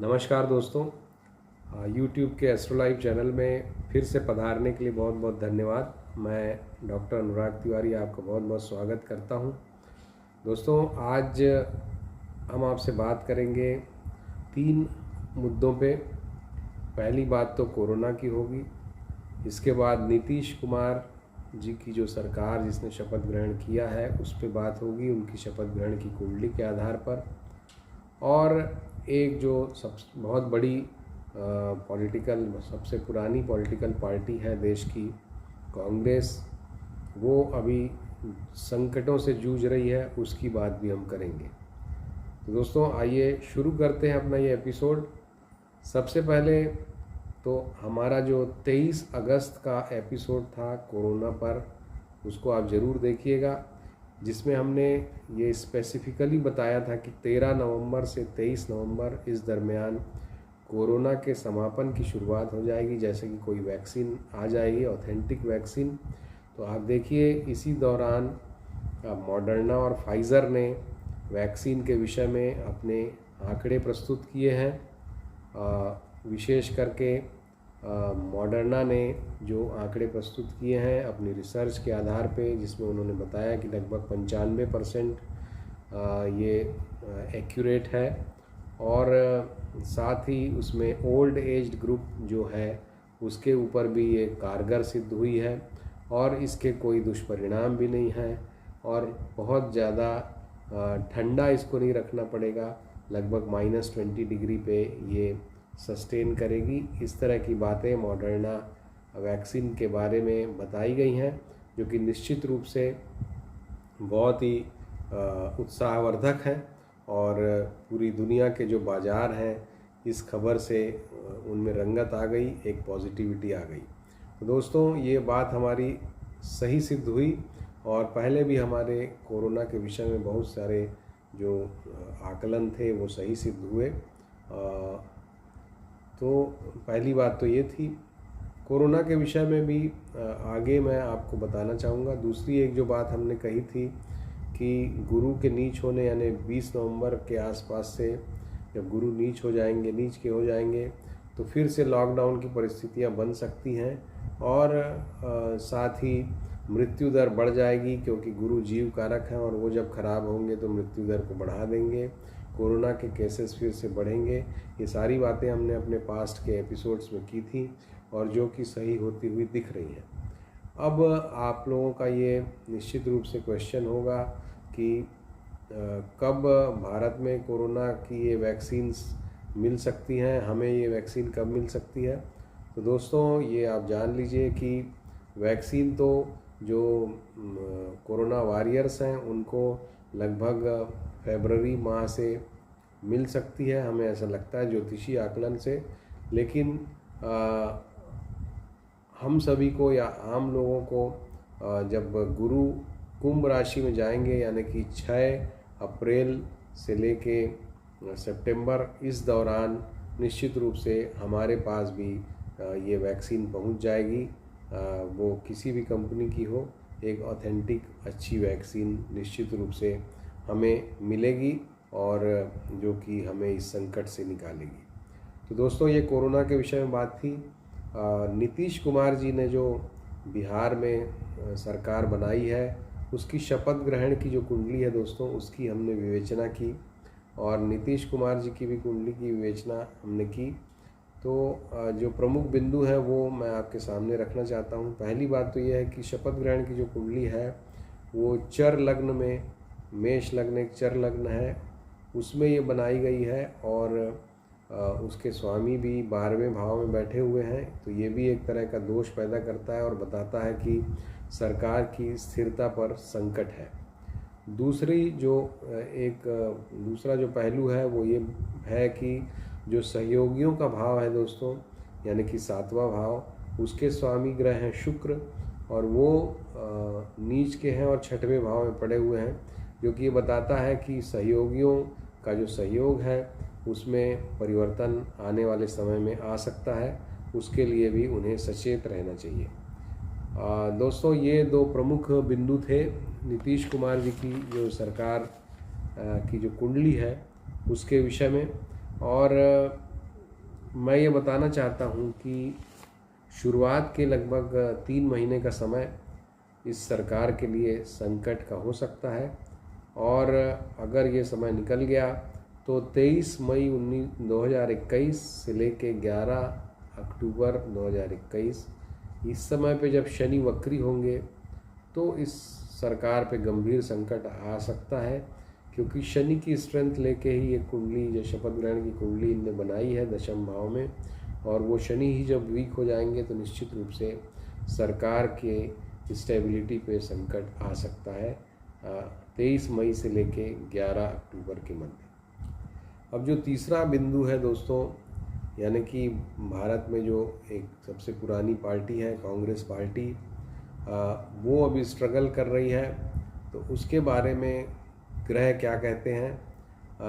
नमस्कार दोस्तों, YouTube के एस्ट्रो लाइव चैनल में फिर से पधारने के लिए बहुत बहुत धन्यवाद। मैं डॉक्टर अनुराग तिवारी आपका बहुत बहुत स्वागत करता हूं। दोस्तों, आज हम आपसे बात करेंगे 3 मुद्दों पे। पहली बात तो कोरोना की होगी, इसके बाद नीतीश कुमार जी की जो सरकार जिसने शपथ ग्रहण किया है उस पर बात होगी, उनकी शपथ ग्रहण की कुंडली के आधार पर। और एक जो बहुत बड़ी पॉलिटिकल सबसे पुरानी पॉलिटिकल पार्टी है देश की, कांग्रेस, वो अभी संकटों से जूझ रही है, उसकी बात भी हम करेंगे। तो दोस्तों, आइए शुरू करते हैं अपना ये एपिसोड। सबसे पहले तो हमारा जो 23 अगस्त का एपिसोड था कोरोना पर, उसको आप ज़रूर देखिएगा, जिसमें हमने ये स्पेसिफिकली बताया था कि 13 नवंबर से 23 नवंबर इस दरमियान कोरोना के समापन की शुरुआत हो जाएगी, जैसे कि कोई वैक्सीन आ जाएगी, ऑथेंटिक वैक्सीन। तो आप देखिए, इसी दौरान मॉडर्ना और फाइज़र ने वैक्सीन के विषय में अपने आंकड़े प्रस्तुत किए हैं। विशेष करके मॉडर्ना ने जो आंकड़े प्रस्तुत किए हैं अपनी रिसर्च के आधार पे, जिसमें उन्होंने बताया कि लगभग 95% ये एक्यूरेट है, और साथ ही उसमें ओल्ड एज्ड ग्रुप जो है उसके ऊपर भी ये कारगर सिद्ध हुई है, और इसके कोई दुष्परिणाम भी नहीं है, और बहुत ज़्यादा ठंडा इसको नहीं रखना पड़ेगा, लगभग -20 डिग्री पे ये सस्टेन करेगी। इस तरह की बातें मॉडर्ना वैक्सीन के बारे में बताई गई हैं, जो कि निश्चित रूप से बहुत ही उत्साहवर्धक हैं, और पूरी दुनिया के जो बाज़ार हैं इस खबर से उनमें रंगत आ गई, एक पॉजिटिविटी आ गई। तो दोस्तों, ये बात हमारी सही सिद्ध हुई, और पहले भी हमारे कोरोना के विषय में बहुत सारे जो आकलन थे वो सही सिद्ध हुए। तो पहली बात तो ये थी। कोरोना के विषय में भी आगे मैं आपको बताना चाहूँगा। दूसरी एक जो बात हमने कही थी कि गुरु के नीच होने, यानी 20 नवंबर के आसपास से जब गुरु नीच के हो जाएंगे तो फिर से लॉकडाउन की परिस्थितियाँ बन सकती हैं, और साथ ही मृत्यु दर बढ़ जाएगी, क्योंकि गुरु जीव कारक हैं, और वो जब खराब होंगे तो मृत्यु दर को बढ़ा देंगे, कोरोना के केसेस फिर से बढ़ेंगे। ये सारी बातें हमने अपने पास्ट के एपिसोड्स में की थी, और जो कि सही होती हुई दिख रही हैं। अब आप लोगों का ये निश्चित रूप से क्वेश्चन होगा कि कब भारत में कोरोना की ये वैक्सीन्स मिल सकती हैं, हमें ये वैक्सीन कब मिल सकती है। तो दोस्तों, ये आप जान लीजिए कि वैक्सीन तो जो कोरोना वॉरियर्स हैं उनको लगभग फरवरी माह से मिल सकती है, हमें ऐसा लगता है ज्योतिषी आकलन से। लेकिन हम सभी को या आम लोगों को जब गुरु कुंभ राशि में जाएंगे, यानी कि 6 अप्रैल से लेके सितंबर, इस दौरान निश्चित रूप से हमारे पास भी ये वैक्सीन पहुंच जाएगी। वो किसी भी कंपनी की हो, एक ऑथेंटिक अच्छी वैक्सीन निश्चित रूप से हमें मिलेगी, और जो कि हमें इस संकट से निकालेगी। तो दोस्तों, ये कोरोना के विषय में बात थी। नीतीश कुमार जी ने जो बिहार में सरकार बनाई है, उसकी शपथ ग्रहण की जो कुंडली है दोस्तों, उसकी हमने विवेचना की, और नीतीश कुमार जी की भी कुंडली की विवेचना हमने की। तो जो प्रमुख बिंदु हैं वो मैं आपके सामने रखना चाहता हूँ। पहली बात तो ये है कि शपथ ग्रहण की जो कुंडली है वो चर लग्न में, मेष लग्न एक चर लग्न है, उसमें ये बनाई गई है, और उसके स्वामी भी 12वें भाव में बैठे हुए हैं। तो ये भी एक तरह का दोष पैदा करता है, और बताता है कि सरकार की स्थिरता पर संकट है। दूसरा जो पहलू है वो ये है कि जो सहयोगियों का भाव है दोस्तों, यानी कि 7वां भाव, उसके स्वामी ग्रह हैं शुक्र, और वो नीच के हैं और 6वें भाव में पड़े हुए हैं, जो कि ये बताता है कि सहयोगियों का जो सहयोग है उसमें परिवर्तन आने वाले समय में आ सकता है। उसके लिए भी उन्हें सचेत रहना चाहिए। दोस्तों, ये 2 प्रमुख बिंदु थे नीतीश कुमार जी की जो सरकार की जो कुंडली है उसके विषय में। और मैं ये बताना चाहता हूँ कि शुरुआत के लगभग 3 महीने का समय इस सरकार के लिए संकट का हो सकता है, और अगर ये समय निकल गया तो 23 मई 2021 से लेके 11 अक्टूबर 2021, इस समय पे जब शनि वक्री होंगे तो इस सरकार पे गंभीर संकट आ सकता है, क्योंकि शनि की स्ट्रेंथ लेके ही ये कुंडली, जो शपथ ग्रहण की कुंडली इनने बनाई है दशम भाव में, और वो शनि ही जब वीक हो जाएंगे तो निश्चित रूप से सरकार के स्टेबिलिटी पे संकट आ सकता है 23 मई से लेके 11 अक्टूबर के मध्य। अब जो तीसरा बिंदु है दोस्तों, यानी कि भारत में जो एक सबसे पुरानी पार्टी है कांग्रेस पार्टी, वो अभी स्ट्रगल कर रही है, तो उसके बारे में ग्रह क्या कहते हैं।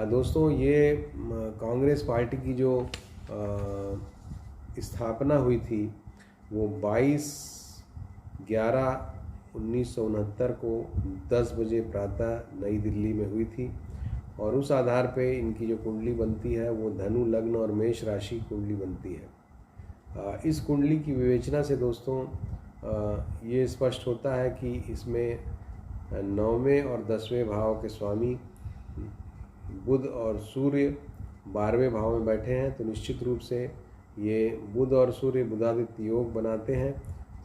दोस्तों, ये कांग्रेस पार्टी की जो स्थापना हुई थी वो 22/11/1969 को 10 बजे प्रातः नई दिल्ली में हुई थी, और उस आधार पे इनकी जो कुंडली बनती है वो धनु लग्न और मेष राशि कुंडली बनती है। इस कुंडली की विवेचना से दोस्तों ये स्पष्ट होता है कि इसमें 9वें और 10वें भाव के स्वामी बुध और सूर्य 12वें भाव में बैठे हैं, तो निश्चित रूप से ये बुध और सूर्य बुधादित्य योग बनाते हैं।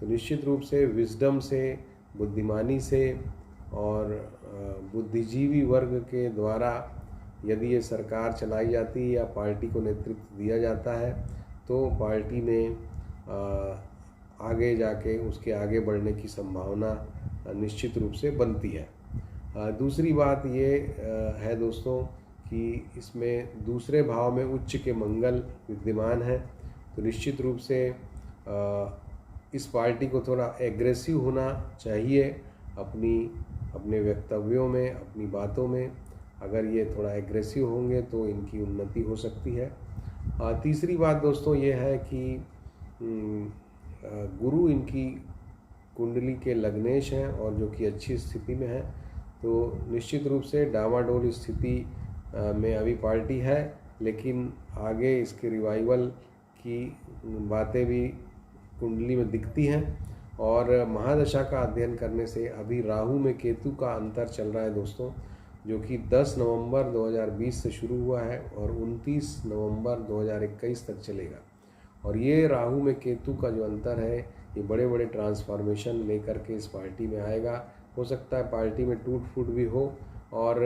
तो निश्चित रूप से विजडम से, बुद्धिमानी से और बुद्धिजीवी वर्ग के द्वारा यदि ये सरकार चलाई जाती है या पार्टी को नेतृत्व दिया जाता है तो पार्टी में आगे जाके उसके आगे बढ़ने की संभावना निश्चित रूप से बनती है। दूसरी बात ये है दोस्तों कि इसमें दूसरे भाव में उच्च के मंगल विद्यमान है, तो निश्चित रूप से इस पार्टी को थोड़ा एग्रेसिव होना चाहिए अपने वक्तव्यों में, अपनी बातों में। अगर ये थोड़ा एग्रेसिव होंगे तो इनकी उन्नति हो सकती है। तीसरी बात दोस्तों ये है कि गुरु इनकी कुंडली के लग्नेश हैं और जो कि अच्छी स्थिति में है, तो निश्चित रूप से डामाडोल स्थिति में अभी पार्टी है, लेकिन आगे इसके रिवाइवल की बातें भी कुंडली में दिखती हैं। और महादशा का अध्ययन करने से अभी राहु में केतु का अंतर चल रहा है दोस्तों, जो कि 10 नवंबर 2020 से शुरू हुआ है और 29 नवंबर 2021 तक चलेगा। और ये राहु में केतु का जो अंतर है ये बड़े बड़े ट्रांसफॉर्मेशन लेकर के इस पार्टी में आएगा। हो सकता है पार्टी में टूट फूट भी हो, और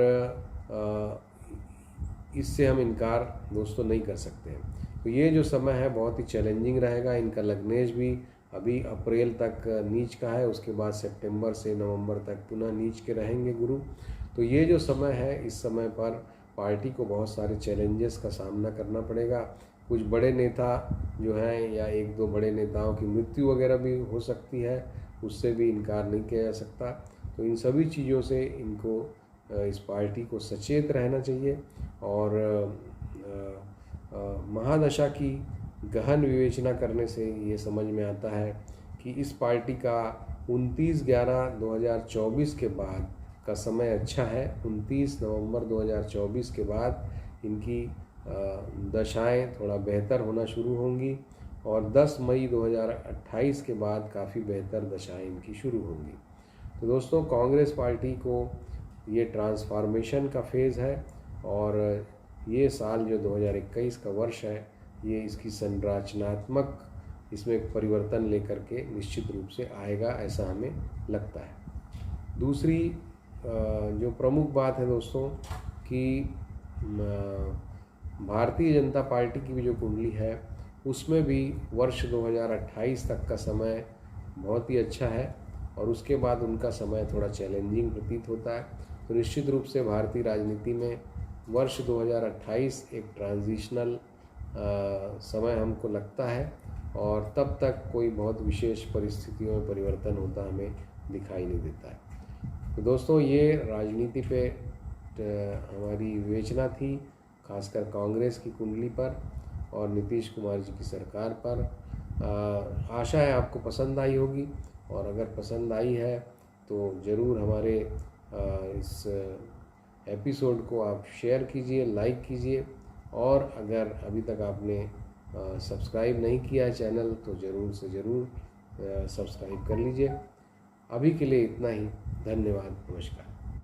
इससे हम इनकार दोस्तों नहीं कर सकते हैं। तो ये जो समय है बहुत ही चैलेंजिंग रहेगा। इनका लग्नेश भी अभी अप्रैल तक नीच का है, उसके बाद सितंबर से नवंबर तक पुनः नीच के रहेंगे गुरु। तो ये जो समय है, इस समय पर पार्टी को बहुत सारे चैलेंजेस का सामना करना पड़ेगा। कुछ बड़े नेता जो हैं या एक दो बड़े नेताओं की मृत्यु वगैरह भी हो सकती है, उससे भी इनकार नहीं किया जा सकता। तो इन सभी चीज़ों से इनको, इस पार्टी को सचेत रहना चाहिए। और महादशा की गहन विवेचना करने से ये समझ में आता है कि इस पार्टी का 29/11/2024 के बाद का समय अच्छा है। 29 नवंबर 2024 के बाद इनकी दशाएं थोड़ा बेहतर होना शुरू होंगी, और 10 मई 2028 के बाद काफ़ी बेहतर दशाएं इनकी शुरू होंगी। तो दोस्तों, कांग्रेस पार्टी को ये ट्रांसफॉर्मेशन का फेज़ है, और ये साल जो 2021 का वर्ष है ये इसकी संरचनात्मक इसमें एक परिवर्तन लेकर के निश्चित रूप से आएगा, ऐसा हमें लगता है। दूसरी जो प्रमुख बात है दोस्तों कि भारतीय जनता पार्टी की भी जो कुंडली है उसमें भी वर्ष 2028 तक का समय बहुत ही अच्छा है, और उसके बाद उनका समय थोड़ा चैलेंजिंग प्रतीत होता है। तो निश्चित रूप से भारतीय राजनीति में वर्ष 2028 एक ट्रांजिशनल समय हमको लगता है, और तब तक कोई बहुत विशेष परिस्थितियों में परिवर्तन होता हमें दिखाई नहीं देता है। तो दोस्तों, ये राजनीति पे हमारी विवेचना थी, खासकर कांग्रेस की कुंडली पर और नीतीश कुमार जी की सरकार पर। आशा है आपको पसंद आई होगी, और अगर पसंद आई है तो ज़रूर हमारे इस एपिसोड को आप शेयर कीजिए, लाइक कीजिए, और अगर अभी तक आपने सब्सक्राइब नहीं किया है चैनल तो ज़रूर से ज़रूर सब्सक्राइब कर लीजिए। अभी के लिए इतना ही। धन्यवाद। नमस्कार।